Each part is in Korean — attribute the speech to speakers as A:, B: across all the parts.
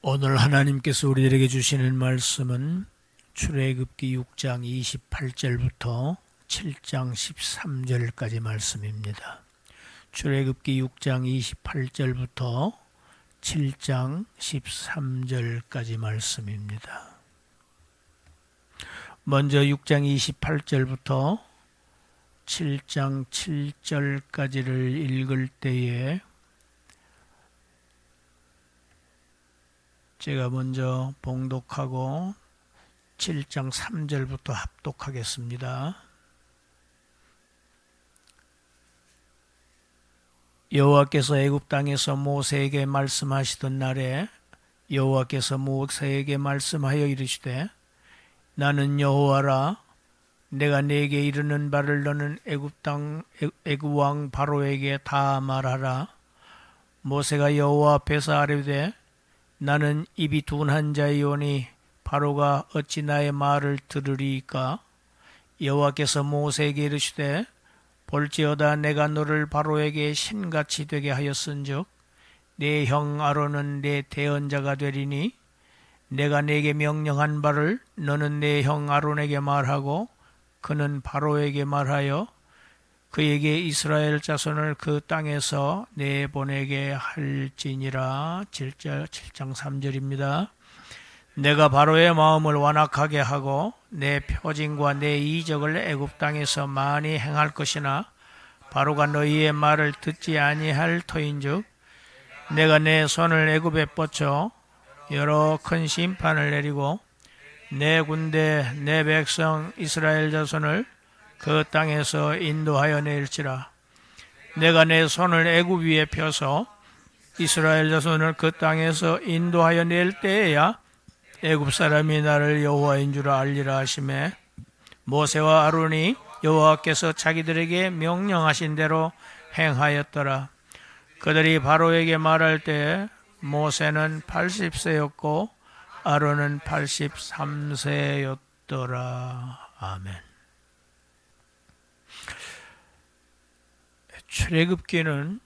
A: 오늘 하나님께서 우리들에게 주시는 말씀은 출애굽기 6장 28절부터 7장 13절까지 말씀입니다. 출애굽기 6장 28절부터 7장 13절까지 말씀입니다. 먼저 6장 28절부터 7장 7절까지를 읽을 때에 제가 먼저 봉독하고 7장 3절부터 합독하겠습니다. 여호와께서 애굽 땅에서 모세에게 말씀하시던 날에 여호와께서 모세에게 말씀하여 이르시되 나는 여호와라. 내가 네게 이르는 바를 너는 애굽 왕 바로에게 다 말하라. 모세가 여호와 앞에서 아뢰되 나는 입이 둔한 자이오니 바로가 어찌 나의 말을 들으리이까? 여호와께서 모세에게 이르시되 볼지어다 내가 너를 바로에게 신같이 되게 하였은즉 네 형 아론은 네 대언자가 되리니 내가 네게 명령한 바를 너는 네 형 아론에게 말하고 그는 바로에게 말하여 그에게 이스라엘 자손을 그 땅에서 내보내게 할지니라. 7장 3절입니다. 내가 바로의 마음을 완악하게 하고 내 표징과 내 이적을 애굽 땅에서 많이 행할 것이나 바로가 너희의 말을 듣지 아니할 터인즉 내가 내 손을 애굽에 뻗쳐 여러 큰 심판을 내리고 내 군대 내 백성 이스라엘 자손을 그 땅에서 인도하여 낼지라. 내가 내 손을 애굽 위에 펴서 이스라엘 자손을 그 땅에서 인도하여 낼 때에야 애굽 사람이 나를 여호와인 줄 알리라 하시매 모세와 아론이 여호와께서 자기들에게 명령하신 대로 행하였더라. 그들이 바로에게 말할 때 모세는 80세였고 아론은 83세였더라. 아멘. 출애굽기는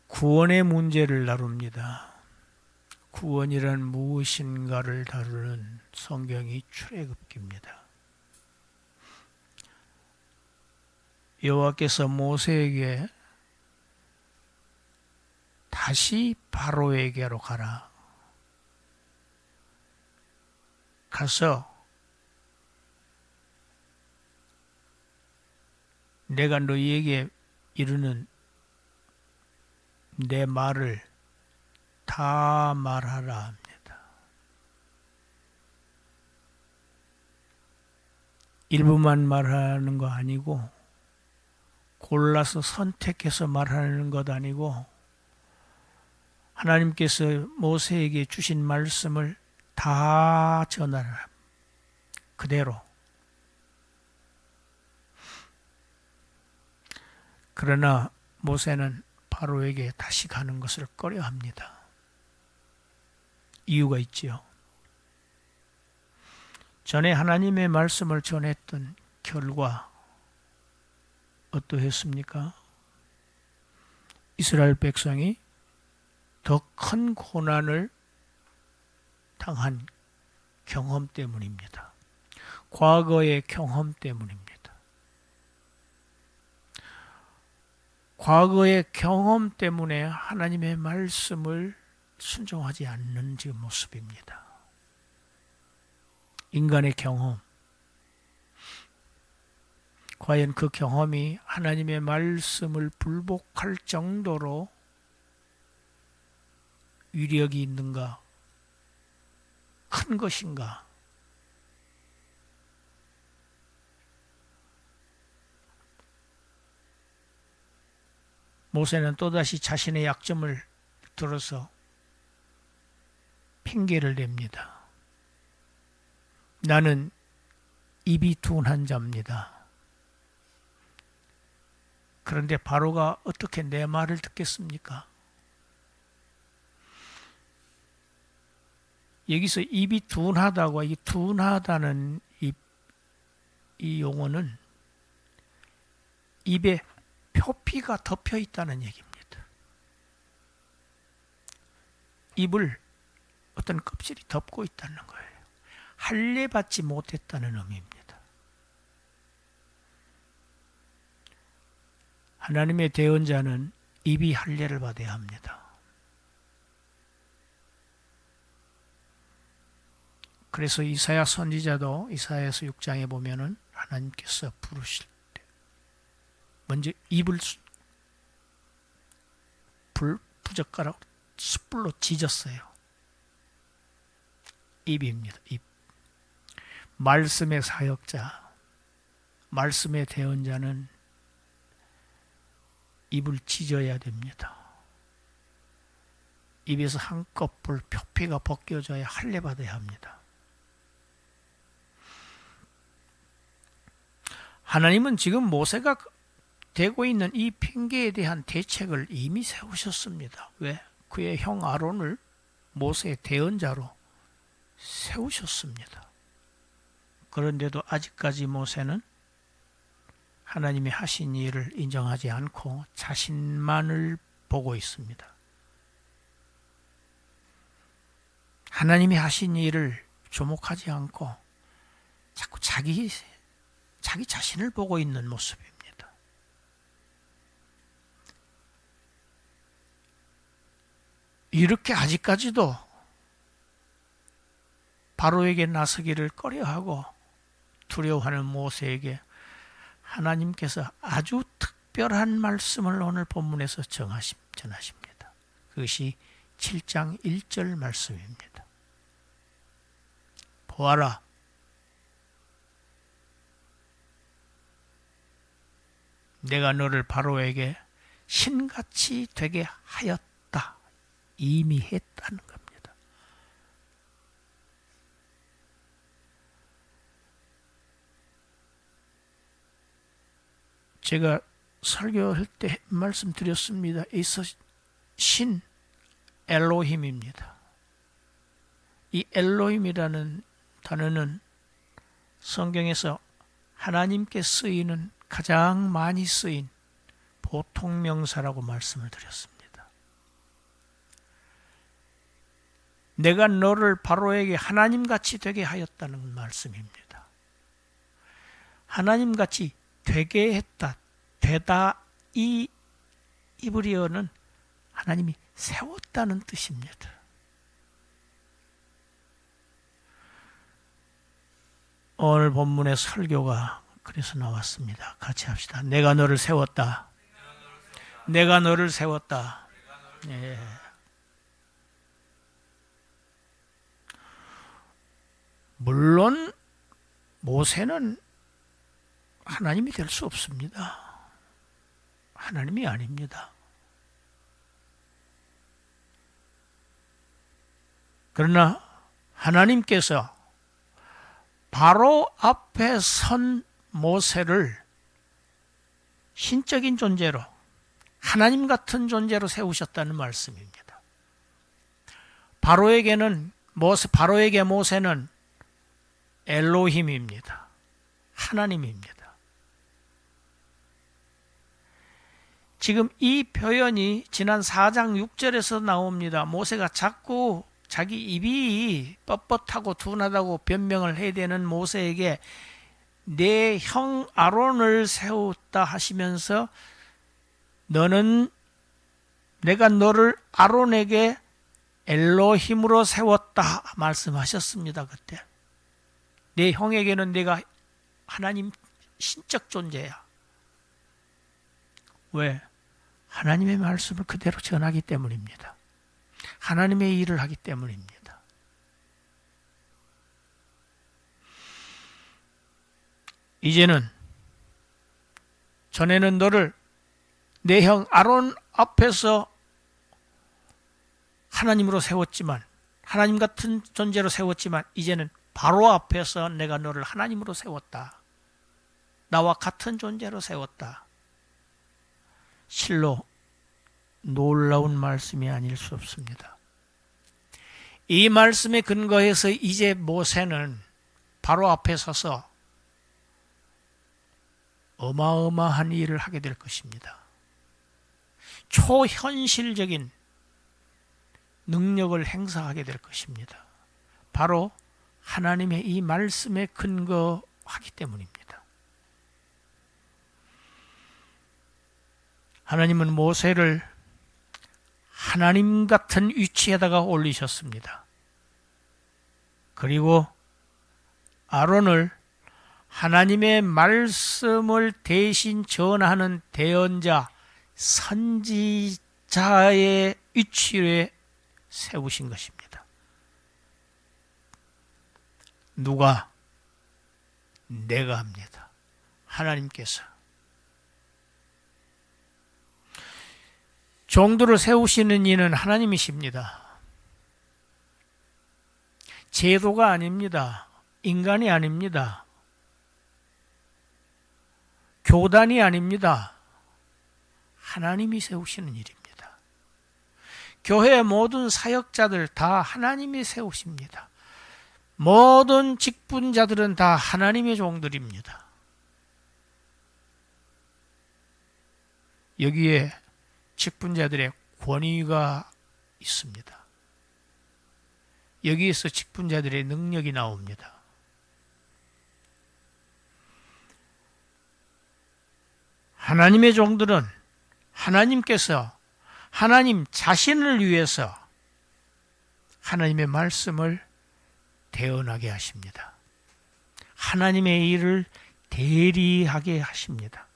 A: 구원의 문제를 다룹니다. 구원이란 무엇인가를 다루는 성경이 출애굽기입니다. 여호와께서 모세에게 다시 바로에게로 가라. 가서 내가 너희에게 이르는 내 말을 다 말하라 합니다. 일부만 말하는 거 아니고 골라서 선택해서 말하는 것 아니고 하나님께서 모세에게 주신 말씀을 다 전하라. 그대로. 그러나 모세는 바로에게 다시 가는 것을 꺼려합니다. 이유가 있지요. 전에 하나님의 말씀을 전했던 결과 어떠했습니까? 이스라엘 백성이 더 큰 고난을 당한 경험 때문입니다. 과거의 경험 때문입니다. 과거의 경험 때문에 하나님의 말씀을 순종하지 않는 지금 모습입니다. 인간의 경험. 과연 그 경험이 하나님의 말씀을 불복할 정도로 위력이 있는가? 큰 것인가? 모세는 또다시 자신의 약점을 들어서 핑계를 댑니다. 나는 입이 둔한 자입니다. 그런데 바로가 어떻게 내 말을 듣겠습니까? 여기서 입이 둔하다고, 이 둔하다는 이 용어는 입에 표피가 덮여 있다는 얘기입니다. 입을 어떤 껍질이 덮고 있다는 거예요. 할례받지 못했다는 의미입니다. 하나님의 대언자는 입이 할례를 받아야 합니다. 그래서 이사야 선지자도 이사야서 6장에 보면은 하나님께서 부르실 때 먼저 입을 부젓가락 숯불로 지졌어요. 입입니다. 입. 말씀의 사역자, 말씀의 대언자는 입을 찢어야 됩니다. 입에서 한꺼풀 표피가 벗겨져야 할례받아야 합니다. 하나님은 지금 모세가 되고 있는 이 핑계에 대한 대책을 이미 세우셨습니다. 왜? 그의 형 아론을 모세의 대언자로 세우셨습니다. 그런데도 아직까지 모세는 하나님이 하신 일을 인정하지 않고 자신만을 보고 있습니다. 하나님이 하신 일을 주목하지 않고 자꾸 자기 자신을 보고 있는 모습입니다. 이렇게 아직까지도 바로에게 나서기를 꺼려하고 두려워하는 모세에게 하나님께서 아주 특별한 말씀을 오늘 본문에서 전하십니다. 그것이 7장 1절 말씀입니다. 보아라, 내가 너를 바로에게 신같이 되게 하였다. 이미 했다는 겁니다. 제가 설교할 때 말씀드렸습니다. 이서 신 엘로힘입니다. 이 엘로힘이라는 단어는 성경에서 하나님께 쓰이는 가장 많이 쓰인 보통 명사라고 말씀을 드렸습니다. 내가 너를 바로에게 하나님같이 되게 하였다는 말씀입니다. 하나님같이 되게 했다, 되다, 이 이브리어는 하나님이 세웠다는 뜻입니다. 오늘 본문의 설교가 그래서 나왔습니다. 같이 합시다. 내가 너를 세웠다. 내가 너를 세웠다. 예. 물론 모세는 하나님이 될 수 없습니다. 하나님이 아닙니다. 그러나 하나님께서 바로 앞에 선 모세를 신적인 존재로, 하나님 같은 존재로 세우셨다는 말씀입니다. 바로에게 모세는 엘로힘입니다. 하나님입니다. 지금 이 표현이 지난 4장 6절에서 나옵니다. 모세가 자꾸 자기 입이 뻣뻣하고 둔하다고 변명을 해야 되는 모세에게 내 형 아론을 세웠다 하시면서 내가 너를 아론에게 엘로힘으로 세웠다 말씀하셨습니다. 그때 내 형에게는 내가 하나님 신적 존재야. 왜? 하나님의 말씀을 그대로 전하기 때문입니다. 하나님의 일을 하기 때문입니다. 이제는 전에는 너를 내 형 아론 앞에서 하나님으로 세웠지만, 하나님 같은 존재로 세웠지만, 이제는 바로 앞에서 내가 너를 하나님으로 세웠다. 나와 같은 존재로 세웠다. 실로 놀라운 말씀이 아닐 수 없습니다. 이 말씀에 근거해서 이제 모세는 바로 앞에 서서 어마어마한 일을 하게 될 것입니다. 초현실적인, 능력을 행사하게 될 것입니다. 바로 하나님의 이 말씀에 근거하기 때문입니다. 하나님은 모세를 하나님 같은 위치에다가 올리셨습니다. 그리고 아론을 하나님의 말씀을 대신 전하는 대언자, 선지자의 위치에 세우신 것입니다. 누가? 내가 합니다. 하나님께서. 종들을 세우시는 이는 하나님이십니다. 제도가 아닙니다. 인간이 아닙니다. 교단이 아닙니다. 하나님이 세우시는 일입니다. 교회의 모든 사역자들 다 하나님이 세우십니다. 모든 직분자들은 다 하나님의 종들입니다. 여기에 직분자들의 권위가 있습니다. 여기에서 직분자들의 능력이 나옵니다. 하나님의 종들은 하나님께서 하나님 자신을 위해서 하나님의 말씀을 대언하게 하십니다. 하나님의 일을 대리하게 하십니다.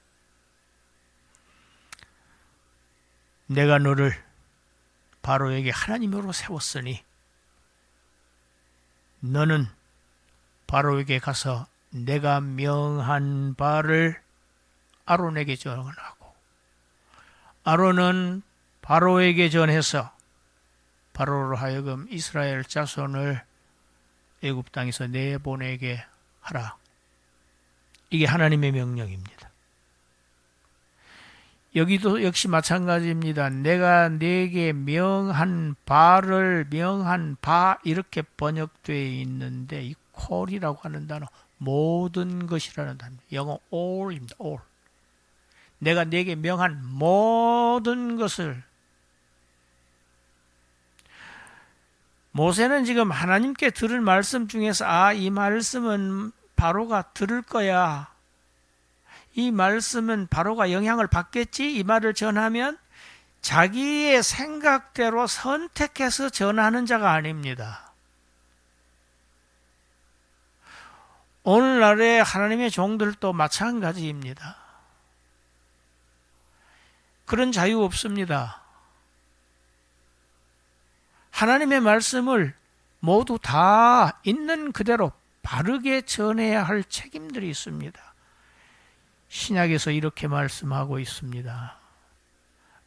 A: 내가 너를 바로에게 하나님으로 세웠으니 너는 바로에게 가서 내가 명한 바를 아론에게 전하고 아론은 바로에게 전해서 바로로 하여금 이스라엘 자손을 애굽 땅에서 내보내게 하라. 이게 하나님의 명령입니다. 여기도 역시 마찬가지입니다. 내가 네게 명한 바를 명한 바 이렇게 번역되어 있는데 이 콜이라고 하는 단어 모든 것이라는 단어 영어 all입니다. all. 내가 네게 명한 모든 것을 모세는 지금 하나님께 들을 말씀 중에서 이 말씀은 바로가 들을 거야. 이 말씀은 바로가 영향을 받겠지. 이 말을 전하면 자기의 생각대로 선택해서 전하는 자가 아닙니다. 오늘날의 하나님의 종들도 마찬가지입니다. 그런 자유 없습니다. 하나님의 말씀을 모두 다 있는 그대로 바르게 전해야 할 책임들이 있습니다. 신약에서 이렇게 말씀하고 있습니다.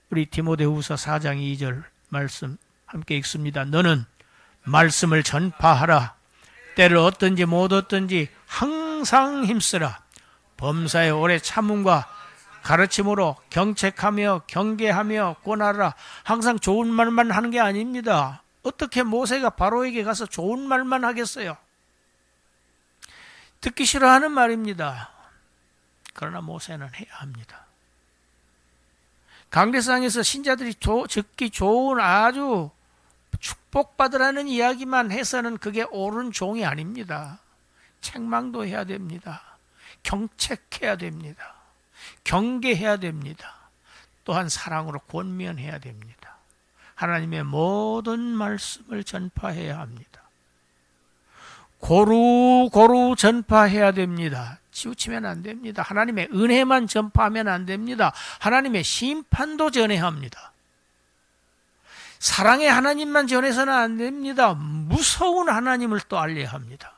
A: 우리 디모데후서 4장 2절 말씀 함께 읽습니다. 너는 말씀을 전파하라. 때를 얻든지 못 얻든지 항상 힘쓰라. 범사에 오래 참음과 가르침으로 경책하며 경계하며 권하라. 항상 좋은 말만 하는 게 아닙니다. 어떻게 모세가 바로에게 가서 좋은 말만 하겠어요? 듣기 싫어하는 말입니다. 그러나 모세는 해야 합니다. 강대상에서 신자들이 듣기 좋은 아주 축복받으라는 이야기만 해서는 그게 옳은 종이 아닙니다. 책망도 해야 됩니다. 경책해야 됩니다. 경계해야 됩니다. 또한 사랑으로 권면해야 됩니다. 하나님의 모든 말씀을 전파해야 합니다. 고루 전파해야 됩니다. 치우치면 안 됩니다. 하나님의 은혜만 전파하면 안 됩니다. 하나님의 심판도 전해야 합니다. 사랑의 하나님만 전해서는 안 됩니다. 무서운 하나님을 또 알려야 합니다.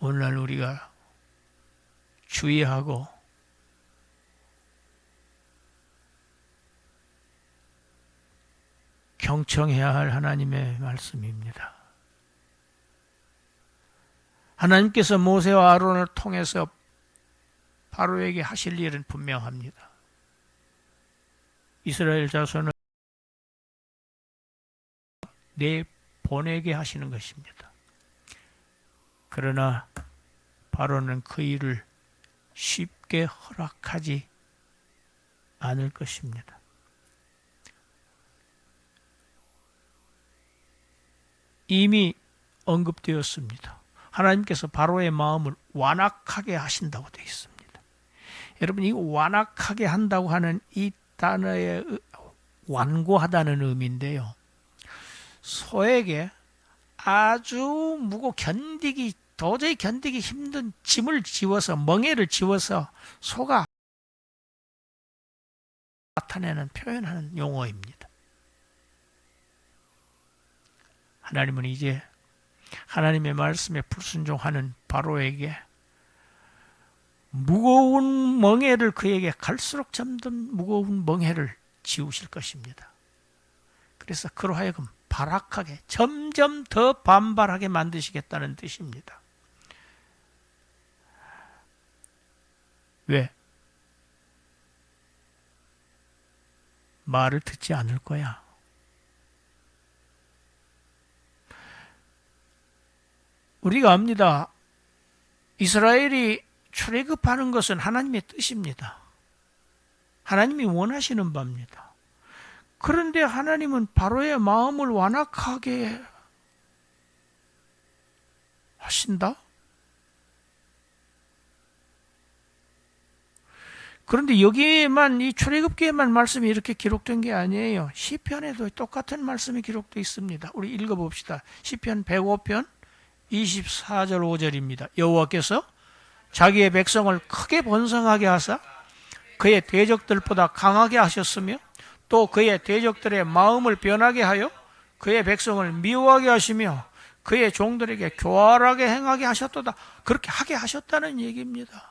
A: 오늘날 우리가 주의하고 경청해야 할 하나님의 말씀입니다. 하나님께서 모세와 아론을 통해서 바로에게 하실 일은 분명합니다. 이스라엘 자손을 내보내게 하시는 것입니다. 그러나 바로는 그 일을 쉽게 허락하지 않을 것입니다. 이미 언급되었습니다. 하나님께서 바로의 마음을 완악하게 하신다고 되어 있습니다. 여러분, 이 완악하게 한다고 하는 이 단어의 완고하다는 의미인데요. 소에게 아주 도저히 견디기 힘든 짐을 지워서, 멍에를 지워서 소가 나타내는, 표현하는 용어입니다. 하나님은 이제 하나님의 말씀에 불순종하는 바로에게 무거운 멍에를, 그에게 갈수록 점점 무거운 멍에를 지우실 것입니다. 그래서 그로 하여금 발악하게, 점점 더 반발하게 만드시겠다는 뜻입니다. 왜? 말을 듣지 않을 거야. 우리가 압니다. 이스라엘이 출애굽하는 것은 하나님의 뜻입니다. 하나님이 원하시는 바입니다. 그런데 하나님은 바로의 마음을 완악하게 하신다? 그런데 여기에만, 이 출애굽기에만 말씀이 이렇게 기록된 게 아니에요. 시편에도 똑같은 말씀이 기록되어 있습니다. 우리 읽어봅시다. 시편 105편 24절 5절입니다. 여호와께서 자기의 백성을 크게 번성하게 하사 그의 대적들보다 강하게 하셨으며 또 그의 대적들의 마음을 변하게 하여 그의 백성을 미워하게 하시며 그의 종들에게 교활하게 행하게 하셨도다. 그렇게 하게 하셨다는 얘기입니다.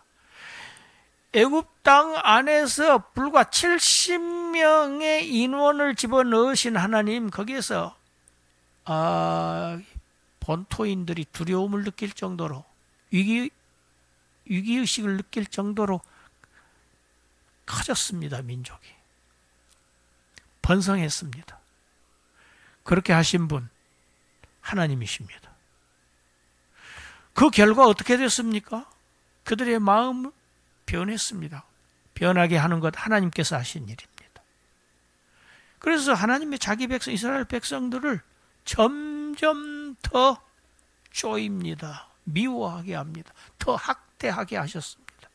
A: 애굽 땅 안에서 불과 70명의 인원을 집어넣으신 하나님, 거기에서 본토인들이 두려움을 느낄 정도로, 위기의식을 느낄 정도로 커졌습니다. 민족이 번성했습니다. 그렇게 하신 분 하나님이십니다. 그 결과 어떻게 됐습니까? 그들의 마음은 변했습니다. 변하게 하는 것 하나님께서 하신 일입니다. 그래서 하나님의 자기 백성, 이스라엘 백성들을 점점 더 쪼입니다. 미워하게 합니다. 더 학대하게 하셨습니다.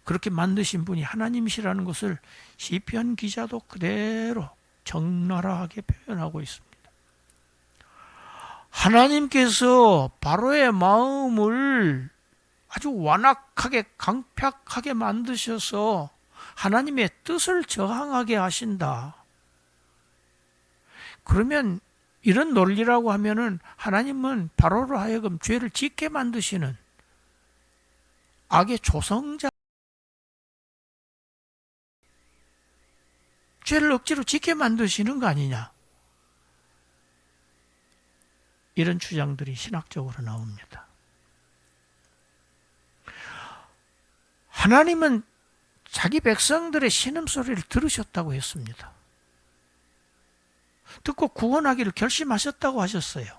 A: 그렇게 만드신 분이 하나님이시라는 것을 시편 기자도 그대로 적나라하게 표현하고 있습니다. 하나님께서 바로의 마음을 아주 완악하게, 강팍하게 만드셔서 하나님의 뜻을 저항하게 하신다. 그러면 이런 논리라고 하면은 하나님은 바로로 하여금 죄를 짓게 만드시는 악의 조성자, 죄를 억지로 짓게 만드시는 거 아니냐, 이런 주장들이 신학적으로 나옵니다. 하나님은 자기 백성들의 신음소리를 들으셨다고 했습니다. 듣고 구원하기를 결심하셨다고 하셨어요.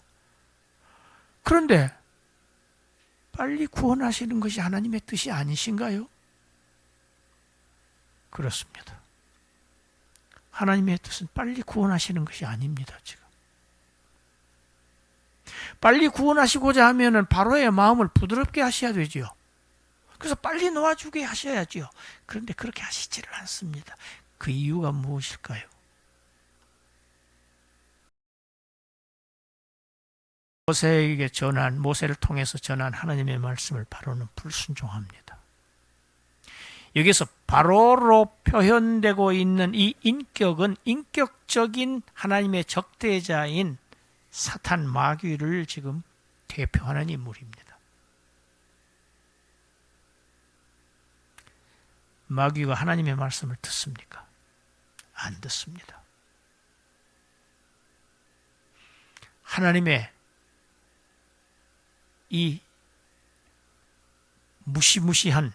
A: 그런데 빨리 구원하시는 것이 하나님의 뜻이 아니신가요? 그렇습니다. 하나님의 뜻은 빨리 구원하시는 것이 아닙니다. 지금 빨리 구원하시고자 하면은 바로의 마음을 부드럽게 하셔야 되지요. 그래서 빨리 놓아주게 하셔야지요. 그런데 그렇게 하시지를 않습니다. 그 이유가 무엇일까요? 모세를 통해서 전한 하나님의 말씀을 바로는 불순종합니다. 여기서 바로로 표현되고 있는 이 인격은 인격적인 하나님의 적대자인 사탄, 마귀를 지금 대표하는 인물입니다. 마귀가 하나님의 말씀을 듣습니까? 안 듣습니다. 하나님의 이 무시무시한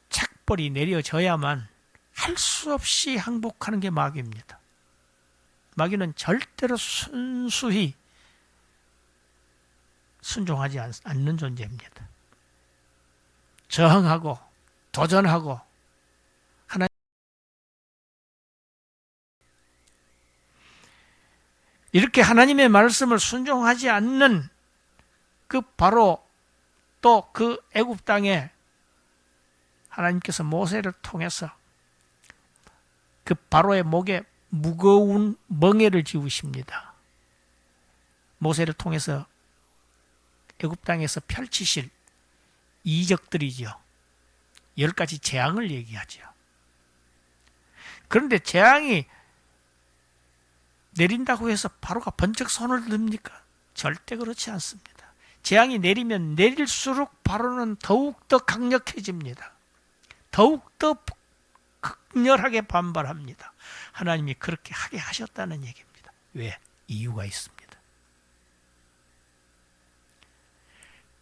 A: 책벌이 내려져야만 할 수 없이 항복하는 게 마귀입니다. 마귀는 절대로 순수히 순종하지 않는 존재입니다. 저항하고 도전하고 이렇게 하나님의 말씀을 순종하지 않는 그 바로 또 그 애굽 땅에 하나님께서 모세를 통해서 그 바로의 목에 무거운 멍에를 지우십니다. 모세를 통해서 애굽 땅에서 펼치실 이적들이죠. 10가지 재앙을 얘기하죠. 그런데 재앙이 내린다고 해서 바로가 번쩍 손을 듭니까? 절대 그렇지 않습니다. 재앙이 내리면 내릴수록 바로는 더욱더 강력해집니다. 더욱더 극렬하게 반발합니다. 하나님이 그렇게 하게 하셨다는 얘기입니다. 왜? 이유가 있습니다.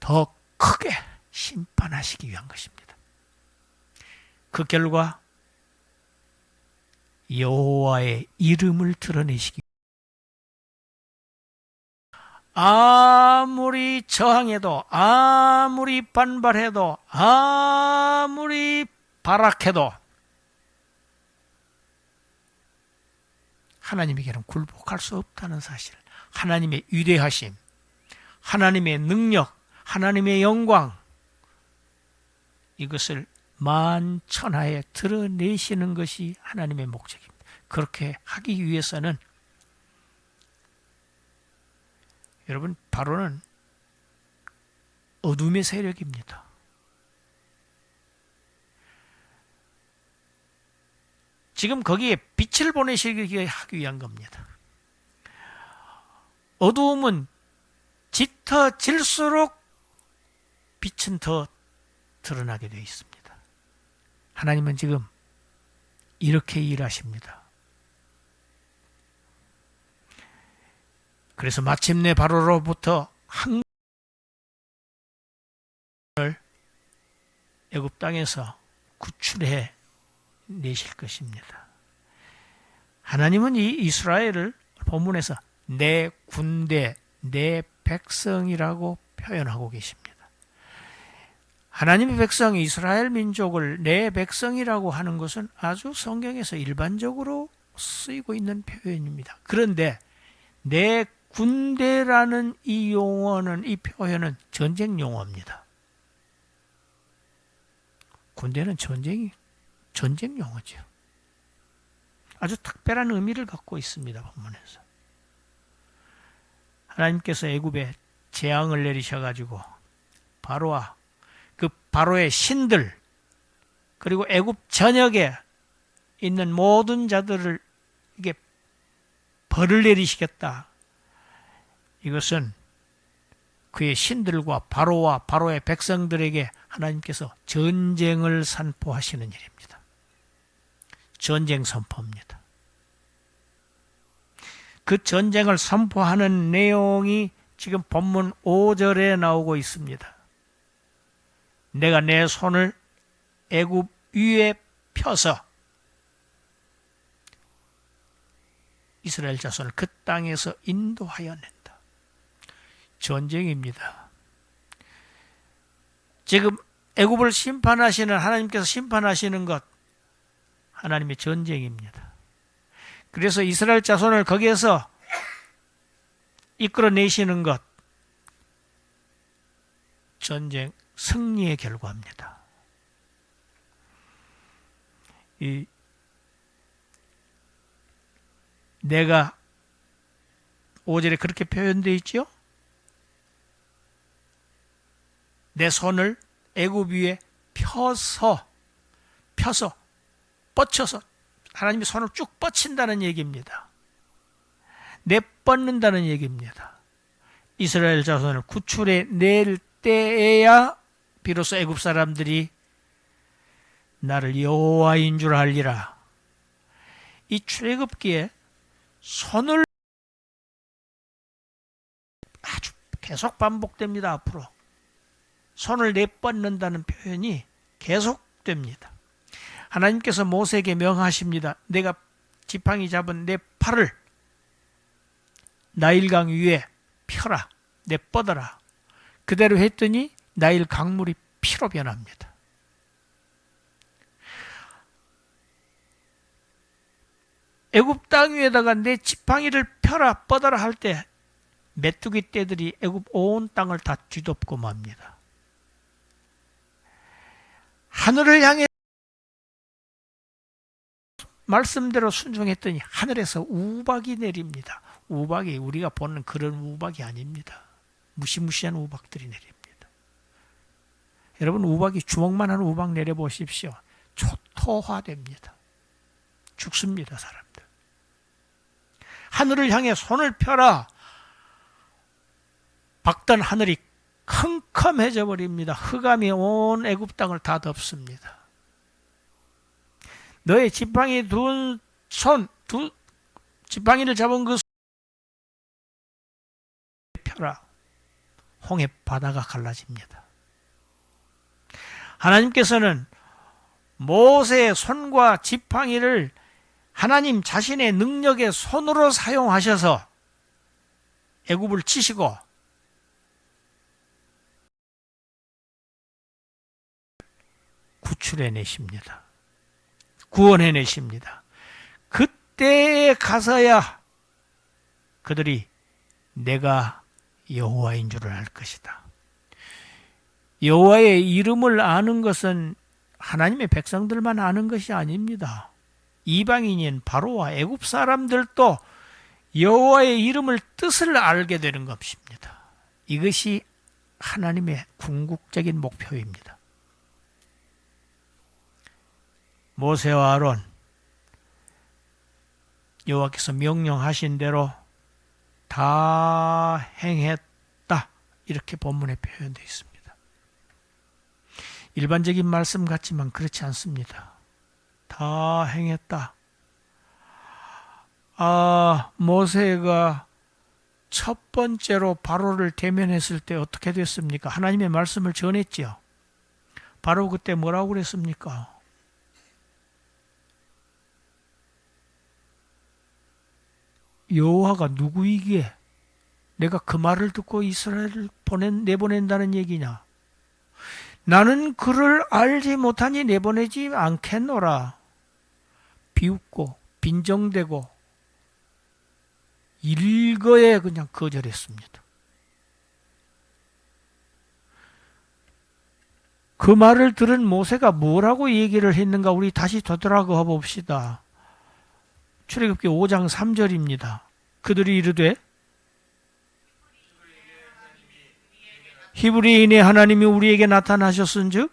A: 더 크게 심판하시기 위한 것입니다. 그 결과 여호와의 이름을 드러내시기, 아무리 저항해도, 아무리 반발해도, 아무리 발악해도 하나님에게는 굴복할 수 없다는 사실, 하나님의 위대하심, 하나님의 능력, 하나님의 영광, 이것을 만천하에 드러내시는 것이 하나님의 목적입니다. 그렇게 하기 위해서는 여러분, 바로는 어둠의 세력입니다. 지금 거기에 빛을 보내시기 하기 위한 겁니다. 어두움은 짙어질수록 빛은 더 드러나게 되어 있습니다. 하나님은 지금 이렇게 일하십니다. 그래서 마침내 바로로부터 항을 애굽 땅에서 구출해 내실 것입니다. 하나님은 이 이스라엘을 본문에서 내 군대, 내 백성이라고 표현하고 계십니다. 하나님의 백성 이스라엘 민족을 내 백성이라고 하는 것은 아주 성경에서 일반적으로 쓰이고 있는 표현입니다. 그런데 내 군대라는 이 용어는, 이 표현은 전쟁 용어입니다. 군대는 전쟁 용어죠. 아주 특별한 의미를 갖고 있습니다. 본문에서 하나님께서 애굽에 재앙을 내리셔가지고 바로와 그 바로의 신들, 그리고 애굽 전역에 있는 모든 자들을 이게 벌을 내리시겠다. 이것은 그의 신들과 바로와 바로의 백성들에게 하나님께서 전쟁을 선포하시는 일입니다. 전쟁 선포입니다. 그 전쟁을 선포하는 내용이 지금 본문 5절에 나오고 있습니다. 내가 내 손을 애굽 위에 펴서 이스라엘 자손을 그 땅에서 인도하여 낸다. 전쟁입니다. 지금 애굽을 심판하시는, 하나님께서 심판하시는 것, 하나님의 전쟁입니다. 그래서 이스라엘 자손을 거기에서 이끌어내시는 것, 전쟁 승리의 결과입니다. 내가 5절에 그렇게 표현되어 있죠. 내 손을 애굽 위에 펴서 뻗쳐서, 하나님이 손을 쭉 뻗친다는 얘기입니다. 내뻗는다는 얘기입니다. 이스라엘 자손을 구출해 낼 때에야 비로소 애굽 사람들이 나를 여호와인 줄 알리라. 이 출애굽기에 손을 아주 계속 반복됩니다. 앞으로 손을 내뻗는다는 표현이 계속됩니다. 하나님께서 모세에게 명하십니다. 내가 지팡이 잡은 내 팔을 나일강 위에 펴라, 내뻗어라. 그대로 했더니 나일 강물이 피로 변합니다. 애굽 땅 위에다가 내 지팡이를 펴라 뻗어라 할 때 메뚜기 떼들이 애굽 온 땅을 다 뒤덮고 맙니다. 하늘을 향해 말씀대로 순종했더니 하늘에서 우박이 내립니다. 우박이 우리가 보는 그런 우박이 아닙니다. 무시무시한 우박들이 내립니다. 여러분, 우박이 주먹만한 우박 내려보십시오. 초토화됩니다. 죽습니다, 사람들. 하늘을 향해 손을 펴라. 박던 하늘이 컴컴해져 버립니다. 흑암이 온 애굽 땅을 다 덮습니다. 너의 지팡이 지팡이를 잡은 그 펴라. 홍해 바다가 갈라집니다. 하나님께서는 모세의 손과 지팡이를 하나님 자신의 능력의 손으로 사용하셔서 애굽을 치시고 구출해내십니다. 구원해내십니다. 그때에 가서야 그들이 내가 여호와인 줄을 알 것이다. 여호와의 이름을 아는 것은 하나님의 백성들만 아는 것이 아닙니다. 이방인인 바로와 애굽 사람들도 여호와의 이름을 뜻을 알게 되는 것입니다. 이것이 하나님의 궁극적인 목표입니다. 모세와 아론, 여호와께서 명령하신 대로 다 행했다. 이렇게 본문에 표현되어 있습니다. 일반적인 말씀 같지만 그렇지 않습니다. 다 행했다. 모세가 첫 번째로 바로를 대면했을 때 어떻게 됐습니까? 하나님의 말씀을 전했죠. 바로 그때 뭐라고 그랬습니까? 여호와가 누구이기에 내가 그 말을 듣고 이스라엘을 내보낸다는 얘기냐? 나는 그를 알지 못하니 내보내지 않겠노라. 비웃고 빈정대고 일거에 그냥 거절했습니다. 그 말을 들은 모세가 뭐라고 얘기를 했는가? 우리 다시 되돌아가 봅시다. 출애굽기 5장 3절입니다. 그들이 이르되 히브리인의 하나님이 우리에게 나타나셨은즉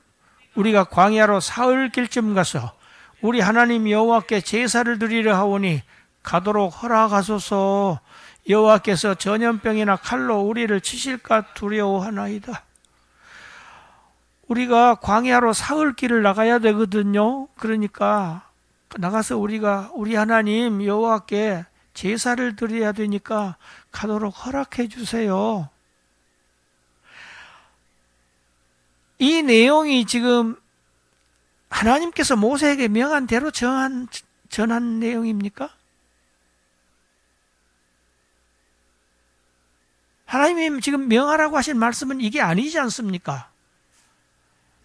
A: 우리가 광야로 사흘 길쯤 가서 우리 하나님 여호와께 제사를 드리려 하오니 가도록 허락하소서. 여호와께서 전염병이나 칼로 우리를 치실까 두려워하나이다. 우리가 광야로 사흘 길을 나가야 되거든요. 그러니까 나가서 우리 하나님 여호와께 제사를 드려야 되니까 가도록 허락해 주세요. 이 내용이 지금 하나님께서 모세에게 명한 대로 전한 내용입니까? 하나님이 지금 명하라고 하신 말씀은 이게 아니지 않습니까?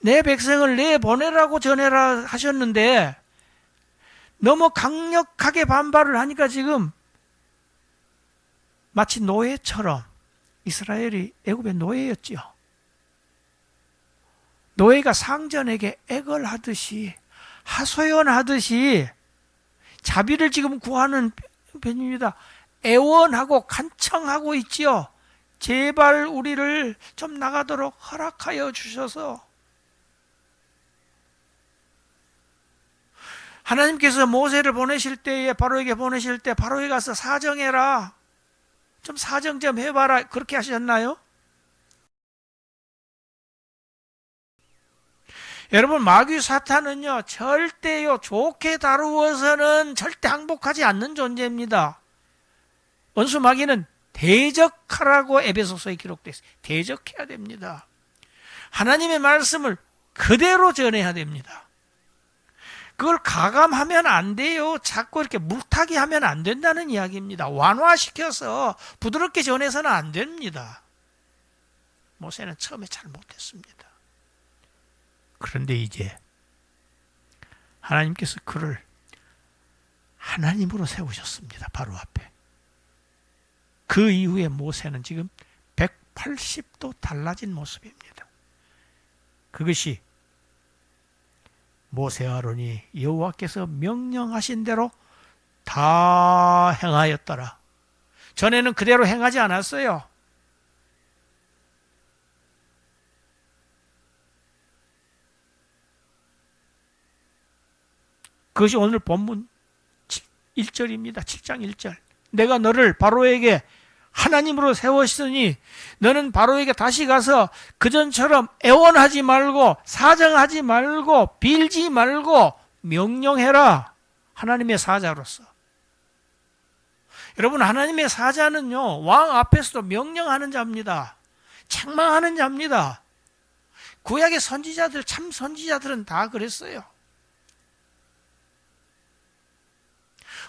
A: 내 백성을 내보내라고 전해라 하셨는데 너무 강력하게 반발을 하니까 지금 마치 노예처럼 이스라엘이 애굽의 노예였지요. 노예가 상전에게 애걸하듯이 하소연하듯이 자비를 지금 구하는 편입니다. 애원하고 간청하고 있지요. 제발 우리를 좀 나가도록 허락하여 주셔서. 하나님께서 모세를 보내실 때에 바로에게 보내실 때 바로에 가서 사정해라. 좀 사정 좀 해봐라. 그렇게 하셨나요? 여러분, 마귀 사탄은요 절대요 좋게 다루어서는 절대 항복하지 않는 존재입니다. 원수 마귀는 대적하라고 에베소서에 기록되어 있어요. 대적해야 됩니다. 하나님의 말씀을 그대로 전해야 됩니다. 그걸 가감하면 안 돼요. 자꾸 이렇게 물타기 하면 안 된다는 이야기입니다. 완화시켜서 부드럽게 전해서는 안 됩니다. 모세는 처음에 잘 못했습니다. 그런데 이제 하나님께서 그를 하나님으로 세우셨습니다. 바로 앞에. 그 이후에 모세는 지금 180도 달라진 모습입니다. 그것이 모세와 아론이 여호와께서 명령하신 대로 다 행하였더라. 전에는 그대로 행하지 않았어요. 그것이 오늘 본문 1절입니다. 7장 1절. 내가 너를 바로에게 하나님으로 세웠으니 너는 바로에게 다시 가서 그전처럼 애원하지 말고 사정하지 말고 빌지 말고 명령해라. 하나님의 사자로서. 여러분, 하나님의 사자는요, 왕 앞에서도 명령하는 자입니다. 책망하는 자입니다. 구약의 선지자들, 참 선지자들은 다 그랬어요.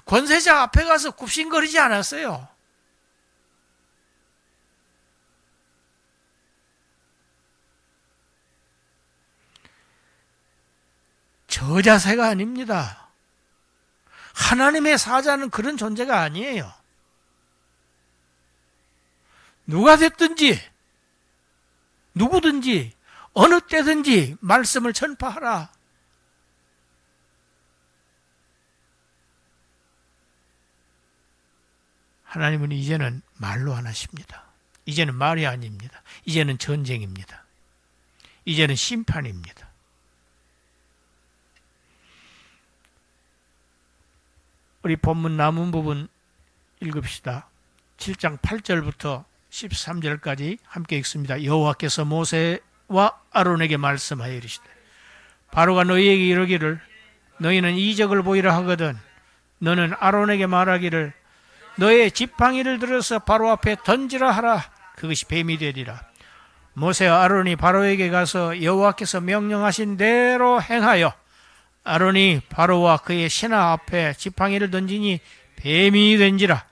A: 권세자 앞에 가서 굽신거리지 않았어요. 저자세가 아닙니다. 하나님의 사자는 그런 존재가 아니에요. 누가 됐든지 누구든지 어느 때든지 말씀을 전파하라. 하나님은 이제는 말로 안 하십니다. 이제는 말이 아닙니다. 이제는 전쟁입니다. 이제는 심판입니다. 우리 본문 남은 부분 읽읍시다. 7장 8절부터 13절까지 함께 읽습니다. 여호와께서 모세와 아론에게 말씀하여 이르시되 바로가 너희에게 이르기를 너희는 이적을 보이라 하거든 너는 아론에게 말하기를 너의 지팡이를 들어서 바로 앞에 던지라 하라. 그것이 뱀이 되리라. 모세와 아론이 바로에게 가서 여호와께서 명령하신 대로 행하여 아론이 바로와 그의 신하 앞에 지팡이를 던지니 뱀이 된지라.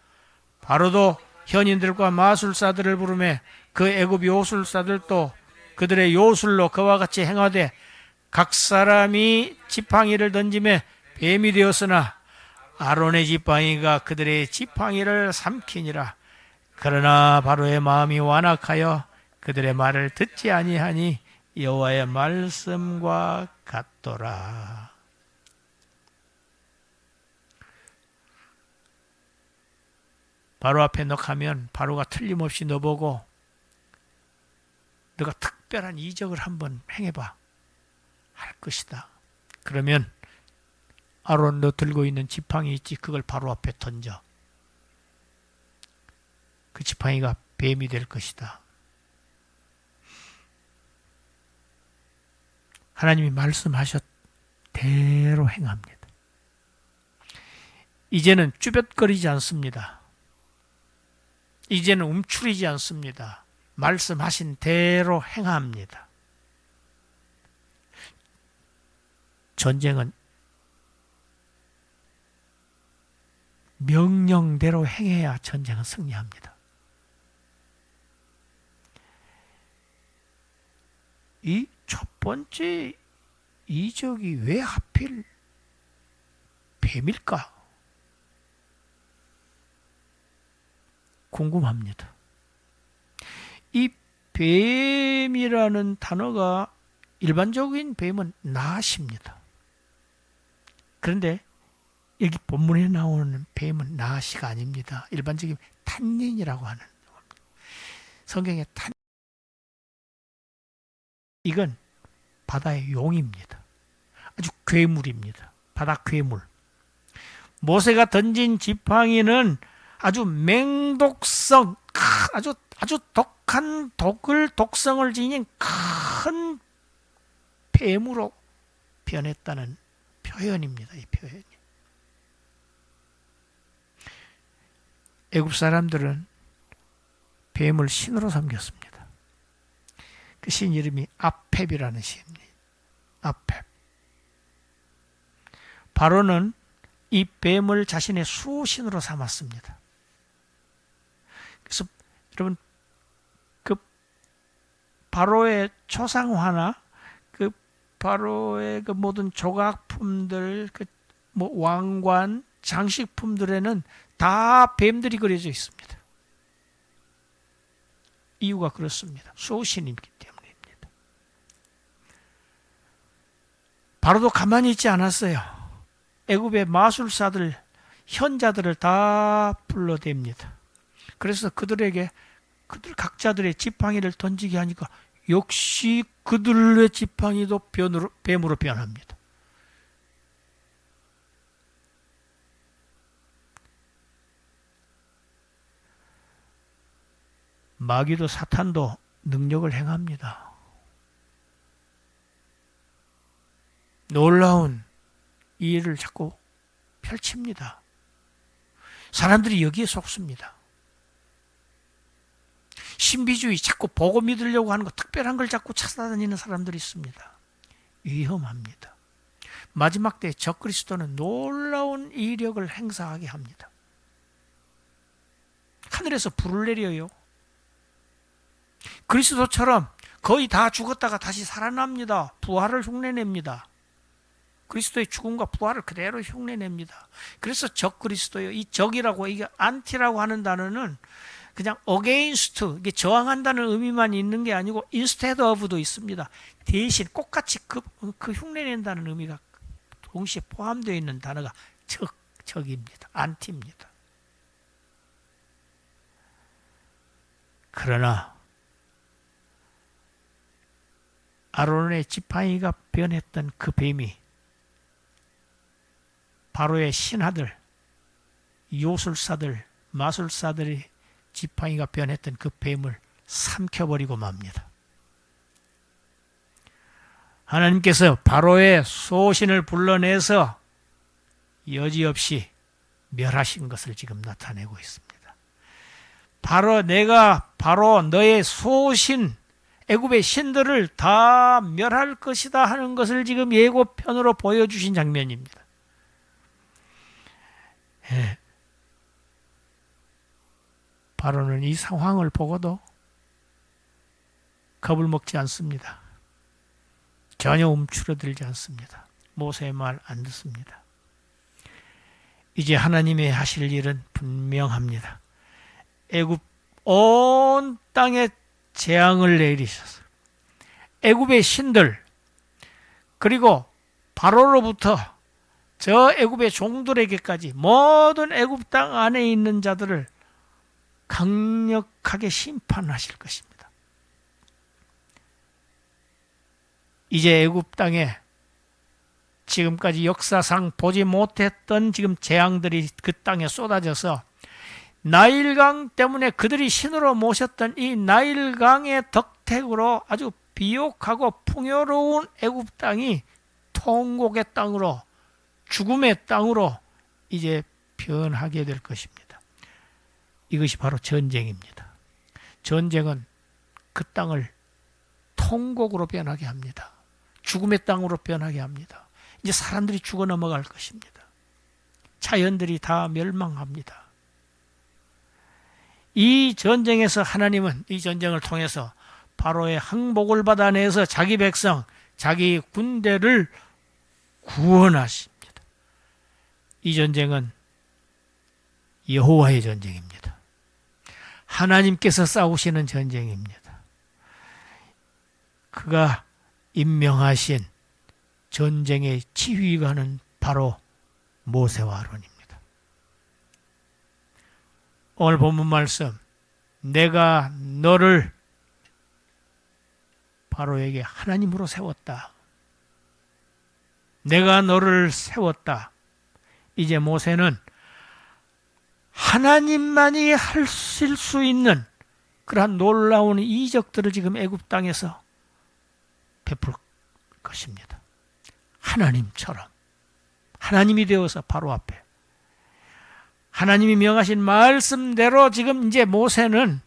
A: 바로도 현인들과 마술사들을 부르매 그 애굽 요술사들도 그들의 요술로 그와 같이 행하되 각 사람이 지팡이를 던지매 뱀이 되었으나 아론의 지팡이가 그들의 지팡이를 삼키니라. 그러나 바로의 마음이 완악하여 그들의 말을 듣지 아니하니 여호와의 말씀과 같더라. 바로 앞에 넉하면 바로가 틀림없이 너보고 너가 특별한 이적을 한번 행해봐 할 것이다. 그러면 아론 너 들고 있는 지팡이 있지? 그걸 바로 앞에 던져. 그 지팡이가 뱀이 될 것이다. 하나님이 말씀하셨대로 행합니다. 이제는 쭈뼛거리지 않습니다. 이제는 움츠리지 않습니다. 말씀하신 대로 행합니다. 전쟁은 명령대로 행해야 전쟁은 승리합니다. 이 첫 번째 이적이 왜 하필 뱀일까? 궁금합니다. 이 뱀이라는 단어가 일반적인 뱀은 낫입니다. 그런데 여기 본문에 나오는 뱀은 낫이가 아닙니다. 일반적인 탄닌이라고 하는 겁니다. 성경에 이건 바다의 용입니다. 아주 괴물입니다. 바다 괴물. 모세가 던진 지팡이는 아주 맹독성, 아주 독한 독성을 지닌 큰 뱀으로 변했다는 표현입니다. 이 표현이. 애굽 사람들은 뱀을 신으로 섬겼습니다. 그 신 이름이 아펩이라는 신입니다. 아펩. 바로는 이 뱀을 자신의 수호신으로 삼았습니다. 그래서 여러분 그 바로의 초상화나 그 바로의 그 모든 조각품들, 그 뭐 왕관, 장식품들에는 다 뱀들이 그려져 있습니다. 이유가 그렇습니다. 소신이기 때문입니다. 바로도 가만히 있지 않았어요. 애굽의 마술사들, 현자들을 다 불러댑니다. 그래서 그들에게 그들 각자들의 지팡이를 던지게 하니까 역시 그들의 지팡이도 뱀으로 변합니다. 마귀도 사탄도 능력을 행합니다. 놀라운 이 일을 자꾸 펼칩니다. 사람들이 여기에 속습니다. 신비주의 자꾸 보고 믿으려고 하는 거, 특별한 걸 자꾸 찾아다니는 사람들이 있습니다. 위험합니다. 마지막 때 적그리스도는 놀라운 이력을 행사하게 합니다. 하늘에서 불을 내려요. 그리스도처럼 거의 다 죽었다가 다시 살아납니다. 부활을 흉내냅니다. 그리스도의 죽음과 부활을 그대로 흉내냅니다. 그래서 적그리스도요. 이 적이라고, 이게 안티라고 하는 단어는 그냥 against, 이게 저항한다는 의미만 있는 게 아니고 instead of도 있습니다. 대신 똑같이 그 흉내낸다는 의미가 동시에 포함되어 있는 단어가 적입니다. 안티입니다. 그러나 아론의 지팡이가 변했던 그 뱀이 바로의 신하들, 요술사들, 마술사들의 지팡이가 변했던 그 뱀을 삼켜버리고 맙니다. 하나님께서 바로의 소신을 불러내서 여지없이 멸하신 것을 지금 나타내고 있습니다. 바로 너의 소신, 애굽의 신들을 다 멸할 것이다 하는 것을 지금 예고편으로 보여주신 장면입니다. 예. 바로는 이 상황을 보고도 겁을 먹지 않습니다. 전혀 움츠러들지 않습니다. 모세의 말 안 듣습니다. 이제 하나님의 하실 일은 분명합니다. 애굽 온 땅에 재앙을 내리셔서 애굽의 신들, 그리고 바로로부터 저 애굽의 종들에게까지 모든 애굽 땅 안에 있는 자들을 강력하게 심판하실 것입니다. 이제 애굽 땅에 지금까지 역사상 보지 못했던 지금 재앙들이 그 땅에 쏟아져서 나일강 때문에 그들이 신으로 모셨던 이 나일강의 덕택으로 아주 비옥하고 풍요로운 애굽 땅이 통곡의 땅으로, 죽음의 땅으로 이제 변하게 될 것입니다. 이것이 바로 전쟁입니다. 전쟁은 그 땅을 통곡으로 변하게 합니다. 죽음의 땅으로 변하게 합니다. 이제 사람들이 죽어 넘어갈 것입니다. 자연들이 다 멸망합니다. 이 전쟁에서 하나님은 이 전쟁을 통해서 바로의 항복을 받아내서 자기 백성, 자기 군대를 구원하십니다. 이 전쟁은 여호와의 전쟁입니다. 하나님께서 싸우시는 전쟁입니다. 그가 임명하신 전쟁의 지휘관은 바로 모세와 아론입니다. 오늘 본문 말씀, 내가 너를 바로에게 하나님으로 세웠다. 내가 너를 세웠다. 이제 모세는 하나님만이 하실 수 있는 그러한 놀라운 이적들을 지금 애굽 땅에서 베풀 것입니다. 하나님처럼 하나님이 되어서 바로 앞에 하나님이 명하신 말씀대로 지금 이제 모세는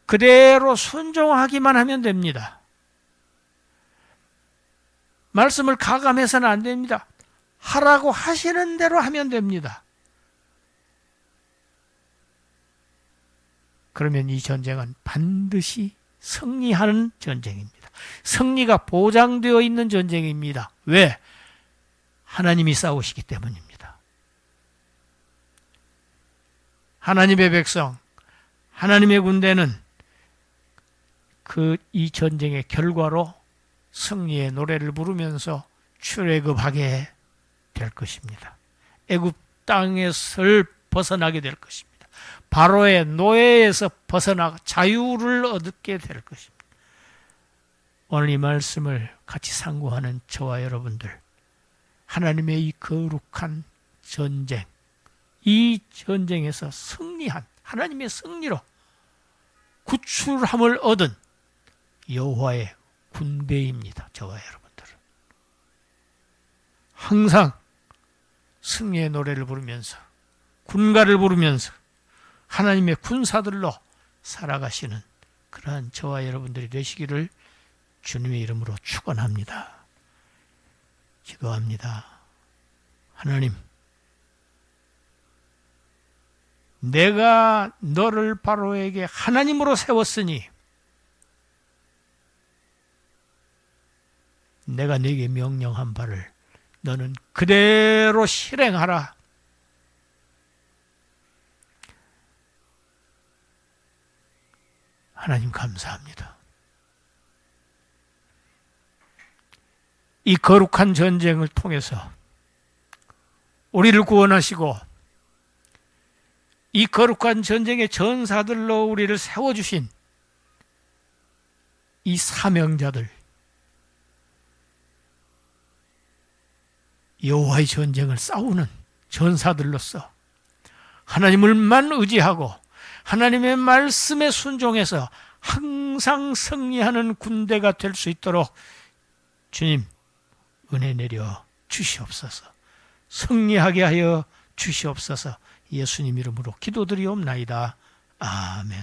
A: 그대로 순종하기만 하면 됩니다. 말씀을 가감해서는 안 됩니다. 하라고 하시는 대로 하면 됩니다. 그러면 이 전쟁은 반드시 승리하는 전쟁입니다. 승리가 보장되어 있는 전쟁입니다. 왜? 하나님이 싸우시기 때문입니다. 하나님의 백성, 하나님의 군대는 이 전쟁의 결과로 승리의 노래를 부르면서 출애굽하게 될 것입니다. 애굽 땅에서 벗어나게 될 것입니다. 바로의 노예에서 벗어나 자유를 얻게 될 것입니다. 오늘 이 말씀을 같이 상고하는 저와 여러분들, 하나님의 이 거룩한 전쟁, 이 전쟁에서 승리한 하나님의 승리로 구출함을 얻은 여호와의 군대입니다. 저와 여러분들은 항상 승리의 노래를 부르면서 군가를 부르면서 하나님의 군사들로 살아가시는 그러한 저와 여러분들이 되시기를 주님의 이름으로 축원합니다. 기도합니다. 하나님, 내가 너를 바로에게 하나님으로 세웠으니 내가 네게 명령한 바를 너는 그대로 실행하라. 하나님 감사합니다. 이 거룩한 전쟁을 통해서 우리를 구원하시고 이 거룩한 전쟁의 전사들로 우리를 세워주신 이 사명자들, 여호와의 전쟁을 싸우는 전사들로서 하나님을만 의지하고 하나님의 말씀에 순종해서 항상 승리하는 군대가 될 수 있도록 주님 은혜 내려 주시옵소서. 승리하게 하여 주시옵소서. 예수님 이름으로 기도드리옵나이다. 아멘.